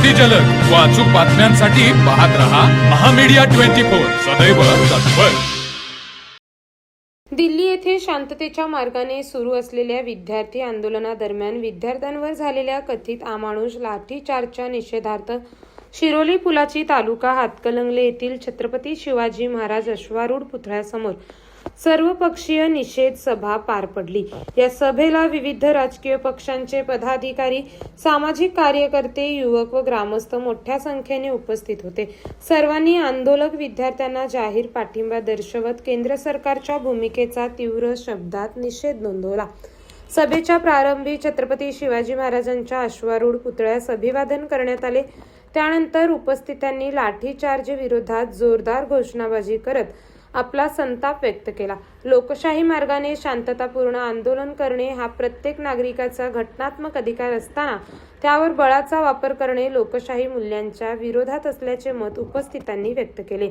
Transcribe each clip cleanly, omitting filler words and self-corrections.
अति जलद व अचूक बातम्यांसाठी पाहत रहा महामीडिया 24 सदैव तत्पर। दिल्ली येथे शांततेच्या मार्गाने सुरू असलेल्या विद्यार्थी आंदोलनादरम्यान विद्यार्थ्यांवर झालेल्या कथित अमानुष लाठीचार्जच्या निषेधार्थ शिरोली पुलाची तालुका हातकणंगले येथील छत्रपती शिवाजी महाराज अश्वारूढ पुतळ्यासमोर सर्वपक्षीय निषेध सभा पार पडली। या सभेला विविध राजकीय पक्षांचे पदाधिकारी, सामाजिक कार्यकर्ते, युवक व ग्रामस्थ मोठ्या संख्येने उपस्थित होते। सर्वांनी आंदोलक विद्यार्थ्यांना जाहीर पाठिंबा दर्शवत केंद्र सरकारच्या भूमिकेचा तीव्र शब्दात निषेध नोंदवला। सभेच्या प्रारंभी छत्रपती शिवाजी महाराजांच्या अश्वारूढ पुतळ्यास अभिवादन करण्यात आले। त्यानंतर उपस्थितांनी लाठीचार्ज विरोधात जोरदार घोषणाबाजी करत आपला संताप व्यक्त केला। लोकशाही मार्गाने शांततापूर्ण आंदोलन करणे हा प्रत्येक नागरिकाचा घटनात्मक अधिकार असताना त्यावर बळाचा वापर करणे लोकशाही मूल्यांच्या विरोधात असल्याचे मत उपस्थितांनी व्यक्त केले।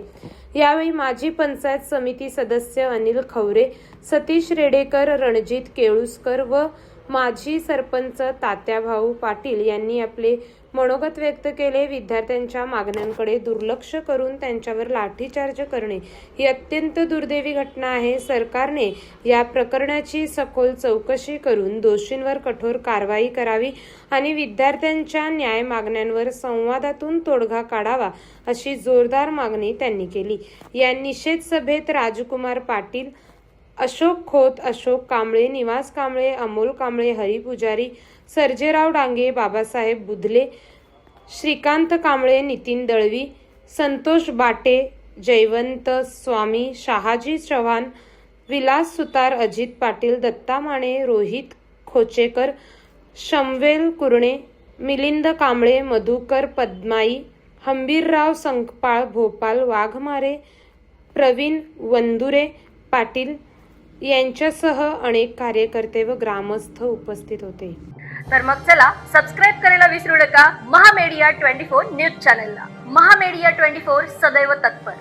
यावेळी माजी पंचायत समिती सदस्य अनिल खवरे, सतीश रेडेकर, रणजित केळुसकर व माजी सरपंच तात्याभाऊ पाटील यांनी आपले मनोगत व्यक्त केले। विद्यार्थ्यांच्या मागण्यांकडे दुर्लक्ष करून त्यांच्यावर लाठीचार्ज करणे ही अत्यंत दुर्दैवी घटना आहे। सरकारने या प्रकरणाची सखोल चौकशी करून दोषींवर कठोर कारवाई करावी आणि विद्यार्थ्यांच्या न्याय मागण्यांवर संवादातून तोडगा काढावा अशी जोरदार मागणी त्यांनी केली। या निषेध सभेत राजकुमार पाटील, अशोक खोत, अशोक कांबळे, निवास कांबळे, अमोल कांबळे, हरी पुजारी, सर्जेराव डांगे, बाबासाहेब बुधले, श्रीकांत कांबळे, नितीन दळवी, संतोष बाटे, जयवंत स्वामी, शहाजी चव्हाण, विलास सुतार, अजित पाटील, दत्ता माने, रोहित खोचेकर, शमवेल कुरणे, मिलिंद कांबळे, मधुकर पद्माई, हंबीरराव संकपाळ, भोपाल वाघमारे, प्रवीण वंदुरे पाटील यांच्यासह अनेक कार्यकर्ते व ग्रामस्थ उपस्थित होते। तर मग चला सबस्क्राईब करायला विसरू नका महामीडिया 24 न्यूज चॅनलला। महामीडिया 24 सदैव तत्पर।